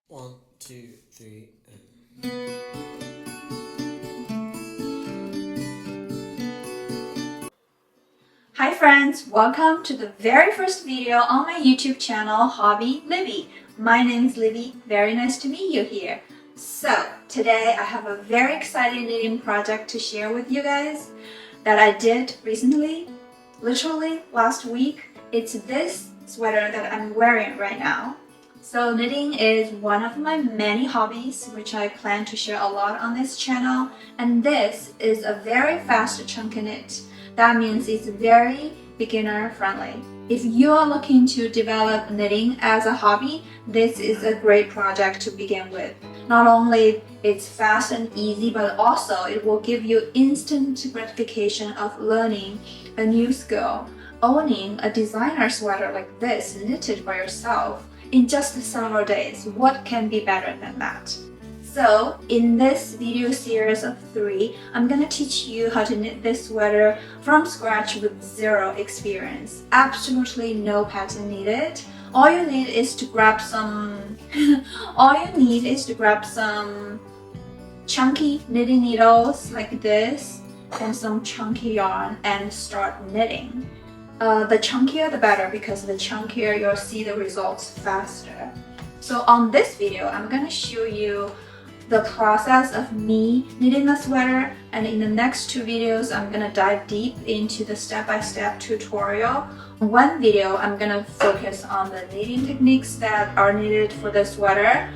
One, two, three, and... Hi friends, welcome to the very first video on my YouTube channel, Hobby Libby. My name is Libby, very nice to meet you here. So, today I have a very exciting knitting project to share with you guys that I did recently, literally last week. It's this sweater that I'm wearing right now. So knitting is one of my many hobbies which I plan to share a lot on this channel, and this is a very fast chunky knit. That means it's very beginner friendly. If you are looking to develop knitting as a hobby, this is a great project to begin with. Not only it's fast and easy, but also it will give you instant gratification of learning a new skill. Owning a designer sweater like this knitted by yourself in just several days, what can be better than that? So in this video series of 3, I'm gonna teach you how to knit this sweater from scratch with zero experience. Absolutely no pattern needed. All you need is to grab some chunky knitting needles like this and some chunky yarn and start knitting. The chunkier the better, because the chunkier you'll see the results faster. So on this video, I'm gonna show you the process of me knitting the sweater, and in the next 2 videos I'm gonna dive deep into the step-by-step tutorial. In one video I'm gonna focus on the knitting techniques that are needed for the sweater.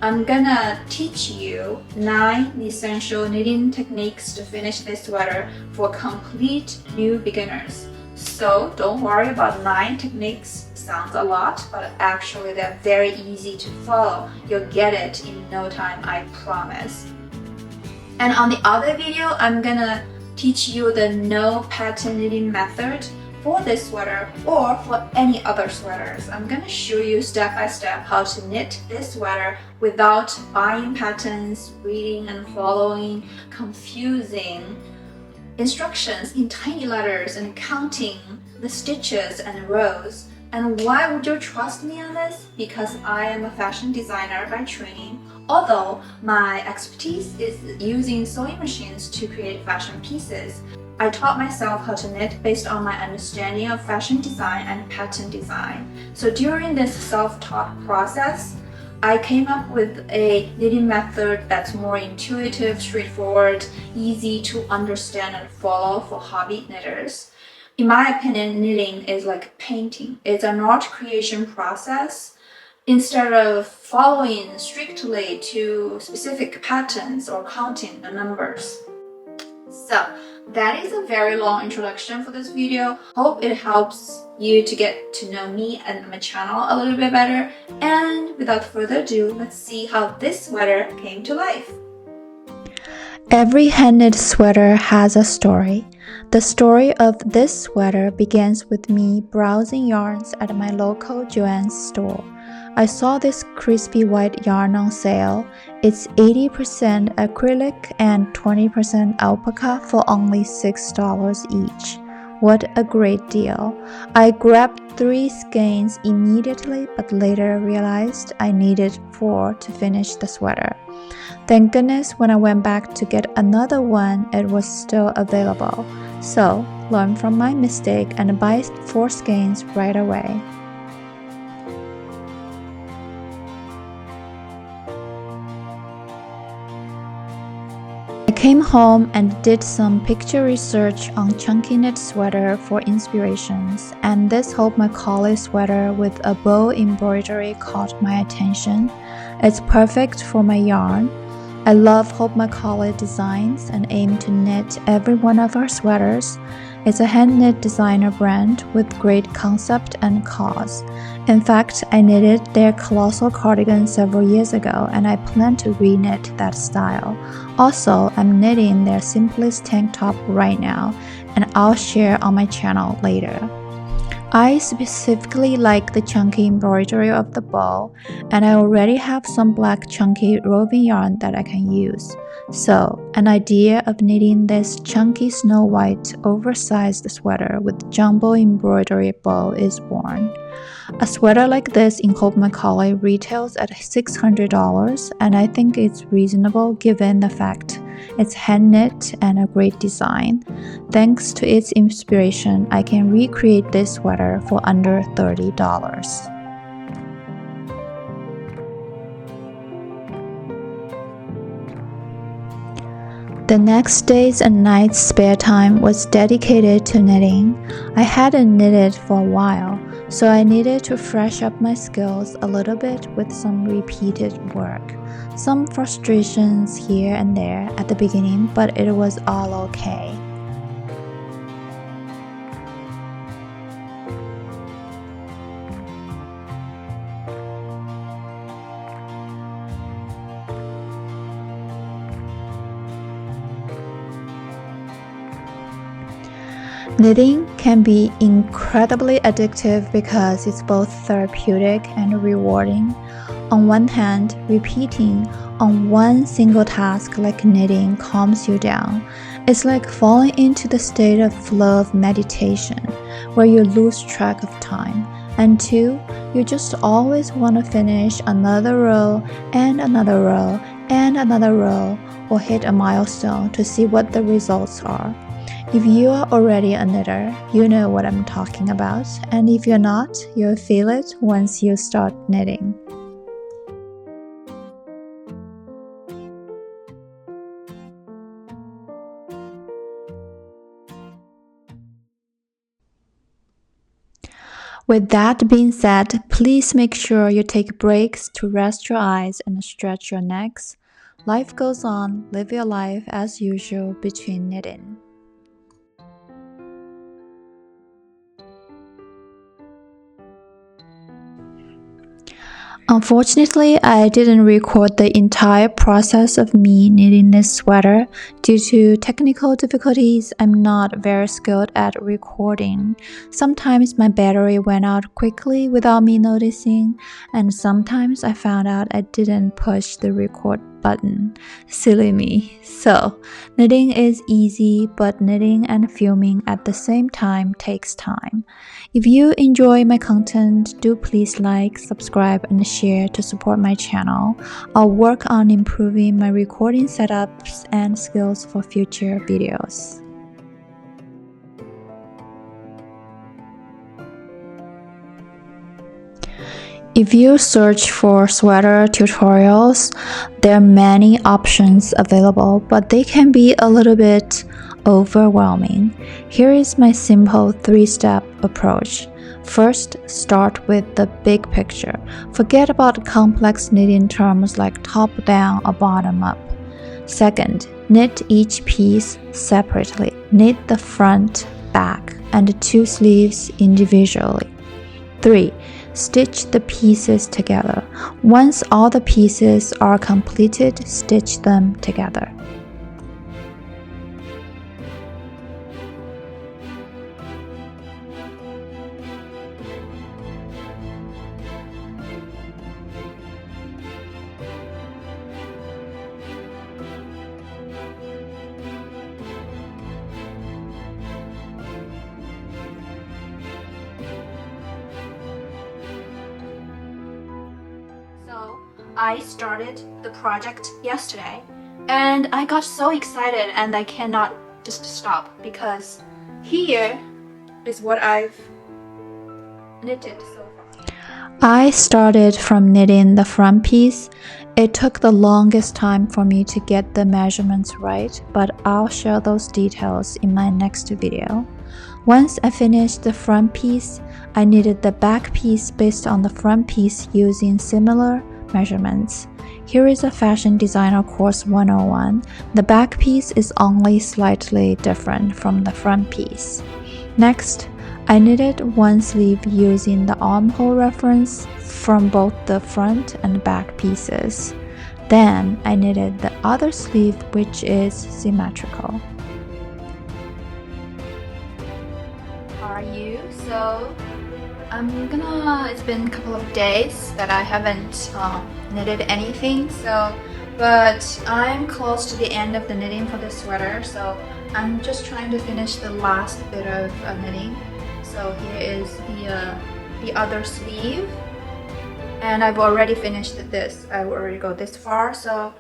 I'm gonna teach you 9 essential knitting techniques to finish this sweater for complete new beginners. So don't worry about 9 techniques. Sounds a lot, but actually they're very easy to follow. You'll get it in no time, I promise. And on the other video, I'm gonna teach you the no pattern knitting method for this sweater or for any other sweaters. I'm gonna show you step by step how to knit this sweater without buying patterns, reading and following confusing instructions in tiny letters and counting the stitches and rows. And why would you trust me on this? Because I am a fashion designer by training. Although my expertise is using sewing machines to create fashion pieces, I taught myself how to knit based on my understanding of fashion design and pattern design. So during this self-taught process, I came up with a knitting method that's more intuitive, straightforward, easy to understand and follow for hobby knitters. In my opinion, knitting is like painting. It's an art creation process. Instead of following strictly to specific patterns or counting the numbers. So that is a very long introduction for this video. Hope it helps you to get to know me and my channel a little bit better. And without further ado, let's see how this sweater came to life. Every hand-knit sweater has a story. The story of this sweater begins with me browsing yarns at my local Joann's store. I saw this crispy white yarn on sale. It's 80% acrylic and 20% alpaca for only $6 each. What a great deal. I grabbed 3 skeins immediately, but later realized I needed 4 to finish the sweater. Thank goodness when I went back to get another one, it was still available. So, learn from my mistake and buy 4 skeins right away. I came home and did some picture research on chunky knit sweater for inspirations, and this Hope Macaulay sweater with a bow embroidery caught my attention. It's perfect for my yarn. I love Hope Macaulay designs and aim to knit every one of her sweaters. It's a hand-knit designer brand with great concept and cause. In fact, I knitted their colossal cardigan several years ago, and I plan to re-knit that style. Also, I'm knitting their simplest tank top right now, and I'll share on my channel later. I specifically like the chunky embroidery of the bow, and I already have some black chunky roving yarn that I can use. So, an idea of knitting this chunky snow white oversized sweater with jumbo embroidery bow is born. A sweater like this in Hope Macaulay retails at $600, and I think it's reasonable given the fact it's hand knit and a great design. Thanks to its inspiration, I can recreate this sweater for under $30. The next days and nights spare time was dedicated to knitting. I hadn't knitted for a while, so I needed to fresh up my skills a little bit with some repeated work. Some frustrations here and there at the beginning, but it was all okay. Knitting can be incredibly addictive because it's both therapeutic and rewarding. On one hand, repeating on one single task like knitting calms you down. It's like falling into the state of flow of meditation, where you lose track of time. And two, you just always want to finish another row and another row and another row, or hit a milestone to see what the results are. If you are already a knitter, you know what I'm talking about, and if you're not, you'll feel it once you start knitting. With that being said, please make sure you take breaks to rest your eyes and stretch your necks. Life goes on, live your life as usual between knitting. Unfortunately, I didn't record the entire process of me knitting this sweater. Due to technical difficulties, I'm not very skilled at recording. Sometimes my battery went out quickly without me noticing, and sometimes I found out I didn't push the record button. Silly me. So, knitting is easy, but knitting and filming at the same time takes time. If you enjoy my content, do please like, subscribe, and share to support my channel. I'll work on improving my recording setups and skills for future videos. If you search for sweater tutorials, there are many options available, but they can be a little bit overwhelming. Here is my simple 3-step approach. First, start with the big picture. Forget about complex knitting terms like top down or bottom up. Second, knit each piece separately. Knit the front, back, and the 2 sleeves individually. 3. Stitch the pieces together. Once all the pieces are completed, stitch them together. So I started the project yesterday and I got so excited and I cannot just stop because here is what I've knitted so far. I started from knitting the front piece. It took the longest time for me to get the measurements right, but I'll share those details in my next video. Once I finished the front piece, I knitted the back piece based on the front piece using similar measurements. Here is a Fashion Designer Course 101. The back piece is only slightly different from the front piece. Next, I knitted one sleeve using the armhole reference from both the front and back pieces. Then I knitted the other sleeve, which is symmetrical. Are you so It's been a couple of days that I haven't knitted anything, but I'm close to the end of the knitting for this sweater, so I'm just trying to finish the last bit of knitting. So here is the other sleeve, and I've already finished this. I already go this far, so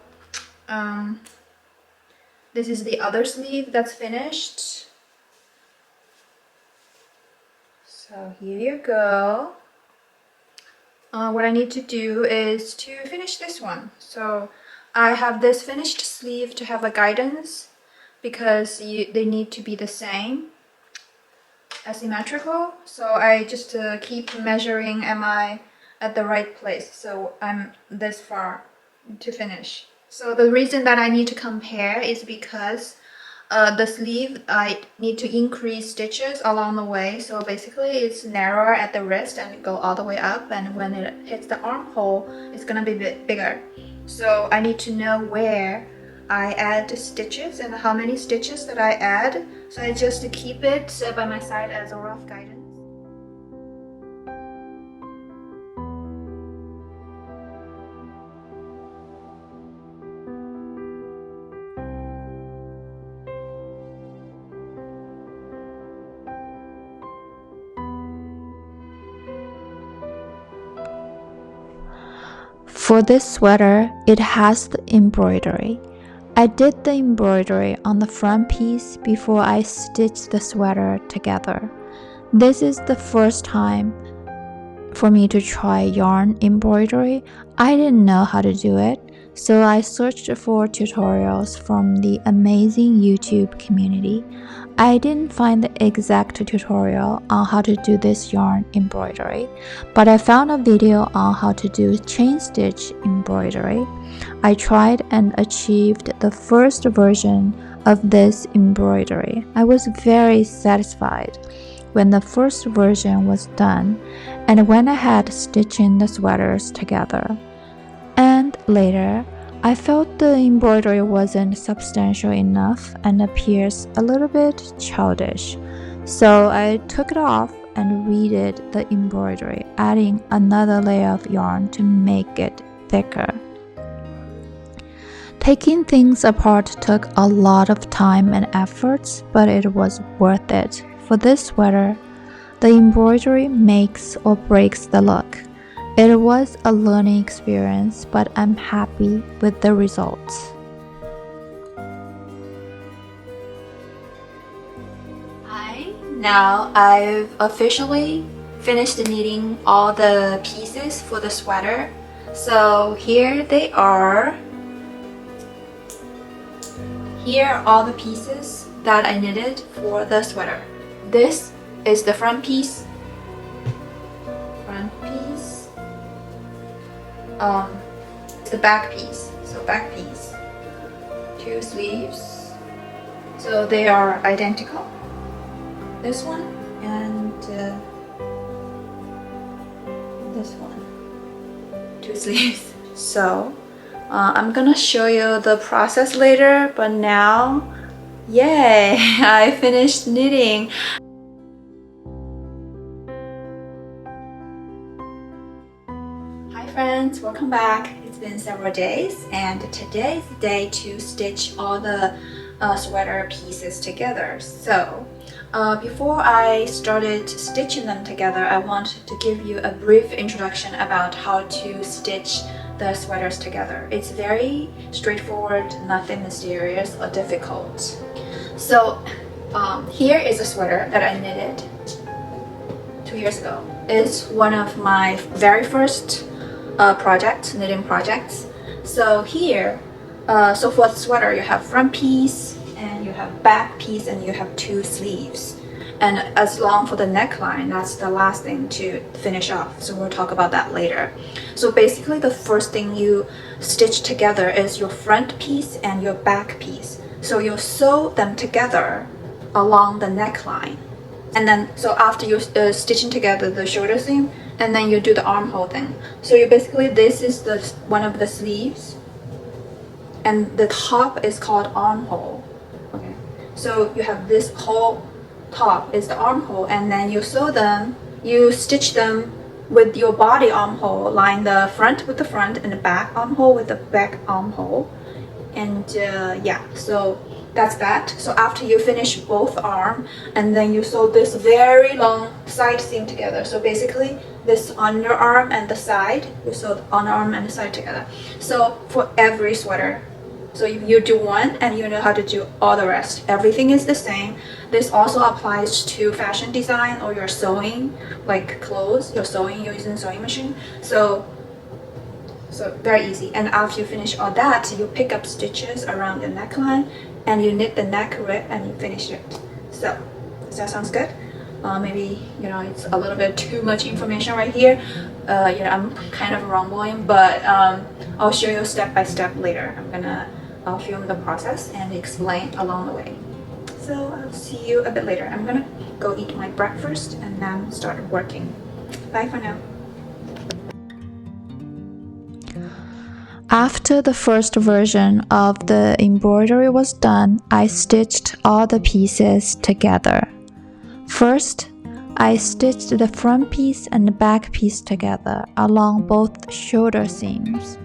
this is the other sleeve that's finished. So here you go. What I need to do is to finish this one. So I have this finished sleeve to have a guidance because they need to be the same, asymmetrical. So I just keep measuring, am I at the right place? So I'm this far to finish. So the reason that I need to compare is because the sleeve, I need to increase stitches along the way. So basically it's narrower at the wrist and go all the way up, and when it hits the armhole, it's gonna be a bit bigger. So I need to know where I add stitches and how many stitches that I add. So I just keep it by my side as a rough guidance. For this sweater, it has the embroidery. I did the embroidery on the front piece before I stitched the sweater together. This is the first time for me to try yarn embroidery. I didn't know how to do it, so I searched for tutorials from the amazing YouTube community. I didn't find the exact tutorial on how to do this yarn embroidery, but I found a video on how to do chain stitch embroidery. I tried and achieved the first version of this embroidery. I was very satisfied when the first version was done and went ahead stitching the sweaters together. And later, I felt the embroidery wasn't substantial enough and appears a little bit childish. So I took it off and redid the embroidery, adding another layer of yarn to make it thicker. Taking things apart took a lot of time and efforts, but it was worth it. For this sweater, the embroidery makes or breaks the look. It was a learning experience, but I'm happy with the results. Now I've officially finished knitting all the pieces for the sweater. So here they are. Here are all the pieces that I knitted for the sweater. This is the front piece. The back piece. So back piece. 2 sleeves. So they are identical. This one and this one. 2 sleeves. So I'm gonna show you the process later, but now, yay! I finished knitting. Hi friends, welcome back. It's been several days, and today is the day to stitch all the sweater pieces together. So before I started stitching them together, I wanted to give you a brief introduction about how to stitch the sweaters together. It's very straightforward, nothing mysterious or difficult. So here is a sweater that I knitted 2 years ago. It's one of my very first knitting projects. So here, so for the sweater, you have front piece and you have back piece and you have 2 sleeves. And as long for the neckline, that's the last thing to finish off. So we'll talk about that later. So basically the first thing you stitch together is your front piece and your back piece. So you'll sew them together along the neckline. And then, so after you stitching together the shoulder seam, and then you do the armhole thing. So you basically, this is one of the sleeves, and the top is called armhole. Okay. So you have this whole top is the armhole, and then you sew them you stitch them with your body armhole, line the front with the front and the back armhole with the back armhole. And yeah, so that's that. So after you finish both arm, and then you sew this very long side seam together. So basically this underarm and the side, you sew the underarm and the side together. So for every sweater, so you do one and you know how to do all the rest. Everything is the same. This also applies to fashion design or you're sewing like clothes, you're sewing using sewing machine. So very easy. And after you finish all that, you pick up stitches around the neckline and you knit the neck rib and you finish it. So does that sounds good? Maybe it's a little bit too much information right here. I'm kind of rambling, but I'll show you step by step later. I'll film the process and explain along the way. So I'll see you a bit later. I'm gonna go eat my breakfast and then start working. Bye for now. After the first version of the embroidery was done, I stitched all the pieces together. First, I stitched the front piece and the back piece together along both shoulder seams.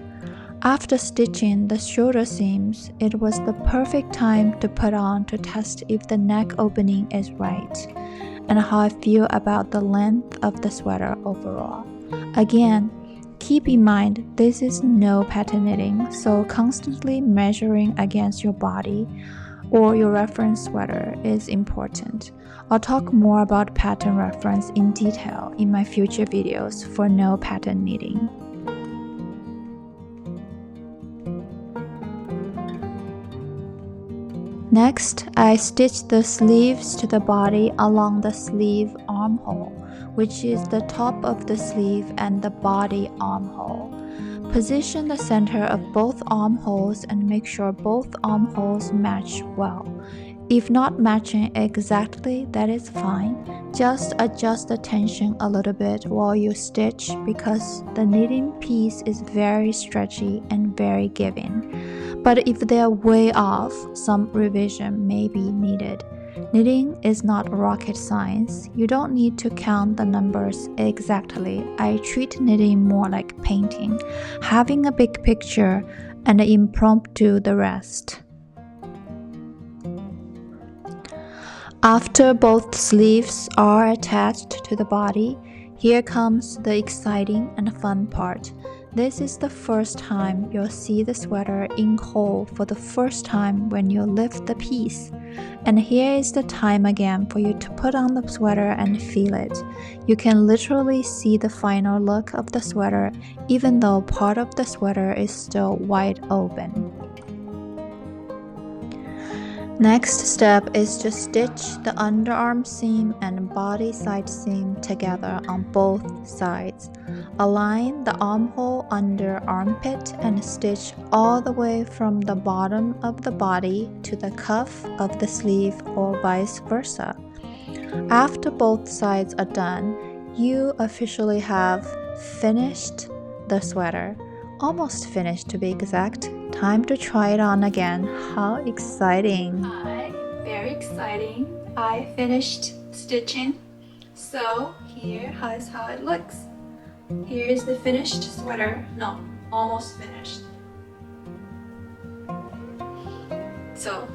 After stitching the shoulder seams, it was the perfect time to put on to test if the neck opening is right and how I feel about the length of the sweater overall. Again, keep in mind this is no pattern knitting, so constantly measuring against your body or your reference sweater is important. I'll talk more about pattern reference in detail in my future videos for no pattern knitting. Next, I stitched the sleeves to the body along the sleeve armhole, which is the top of the sleeve and the body armhole. Position the center of both armholes and make sure both armholes match well. If not matching exactly, that is fine. Just adjust the tension a little bit while you stitch because the knitting piece is very stretchy and very giving. But if they are way off, some revision may be needed. Knitting is not rocket science. You don't need to count the numbers exactly. I treat knitting more like painting, having a big picture and impromptu the rest. After both sleeves are attached to the body, here comes the exciting and fun part. This is the first time you'll see the sweater in whole for the first time when you lift the piece. And here is the time again for you to put on the sweater and feel it. You can literally see the final look of the sweater even though part of the sweater is still wide open. Next step is to stitch the underarm seam and body side seam together on both sides. Align the armhole under armpit and stitch all the way from the bottom of the body to the cuff of the sleeve or vice versa. After both sides are done, you officially have finished the sweater. Almost finished to be exact. Time to try it on again. How exciting! Hi, very exciting. I finished stitching. So here is how it looks. Here is the finished sweater. No, almost finished. So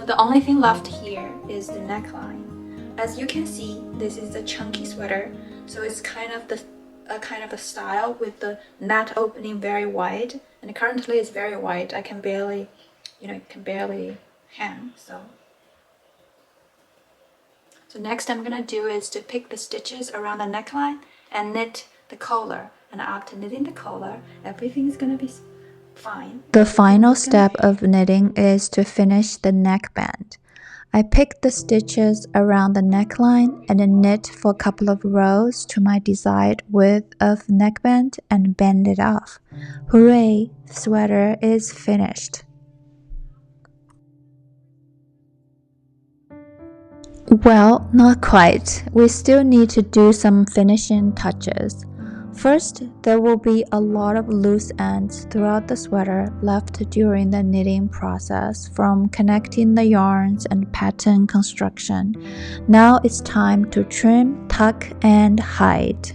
the only thing left here is the neckline. As you can see, this is a chunky sweater. So it's kind of a style with the knot opening very wide, and currently it's very wide. I can barely, can barely hang. So next I'm gonna do is to pick the stitches around the neckline and knit the collar. And after knitting the collar, everything is gonna be fine. The final step of knitting is to finish the neckband. I picked the stitches around the neckline and then knit for a couple of rows to my desired width of neckband and bend it off. Hooray! The sweater is finished. Well, not quite. We still need to do some finishing touches. First, there will be a lot of loose ends throughout the sweater left during the knitting process from connecting the yarns and pattern construction. Now it's time to trim, tuck, and hide.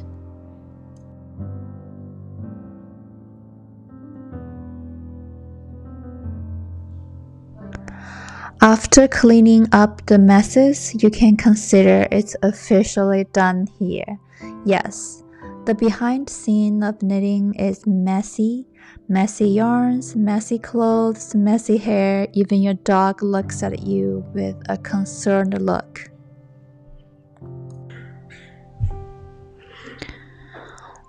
After cleaning up the messes, you can consider it's officially done here. Yes, the behind scene of knitting is messy. Messy yarns, messy clothes, messy hair, even your dog looks at you with a concerned look.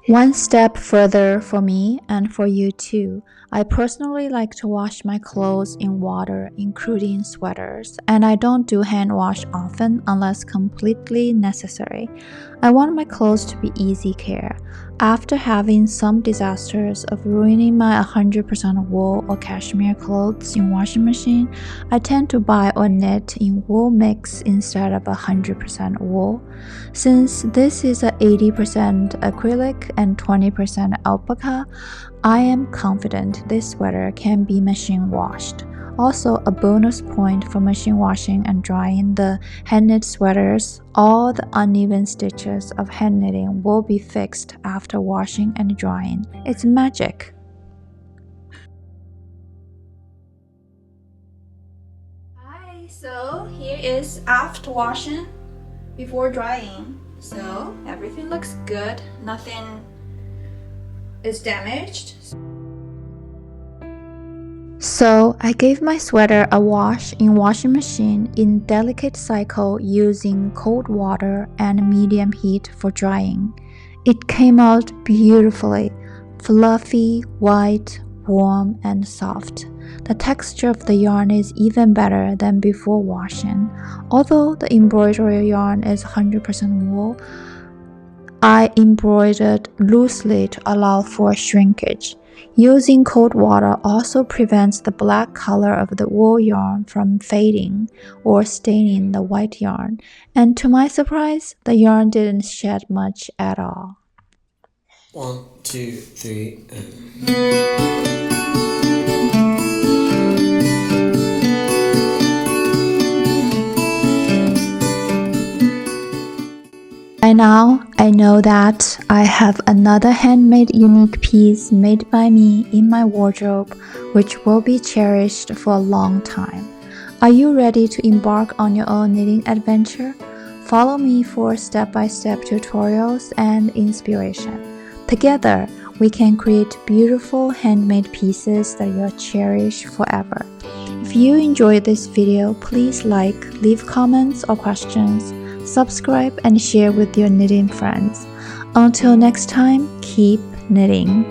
One step further for me and for you too. I personally like to wash my clothes in water, including sweaters, and I don't do hand wash often unless completely necessary. I want my clothes to be easy care. After having some disasters of ruining my 100% wool or cashmere clothes in washing machine, I tend to buy or knit in wool mix instead of 100% wool. Since this is a 80% acrylic and 20% alpaca, I am confident this sweater can be machine washed. Also, a bonus point for machine washing and drying the hand knit sweaters, all the uneven stitches of hand knitting will be fixed after washing and drying. It's magic. Hi, so here is after washing, before drying. So everything looks good, nothing is damaged. So I gave my sweater a wash in washing machine in delicate cycle using cold water and medium heat for drying. It came out beautifully, fluffy, white, warm, and soft. The texture of the yarn is even better than before washing. Although the embroidery yarn is 100% wool, I embroidered loosely to allow for shrinkage. Using cold water also prevents the black color of the wool yarn from fading or staining the white yarn, and to my surprise, the yarn didn't shed much at all. 1, 2, 3, By now, I know that I have another handmade unique piece made by me in my wardrobe, which will be cherished for a long time. Are you ready to embark on your own knitting adventure? Follow me for step-by-step tutorials and inspiration. Together, we can create beautiful handmade pieces that you'll cherish forever. If you enjoyed this video, please like, leave comments or questions, subscribe and share with your knitting friends. Until next time, keep knitting.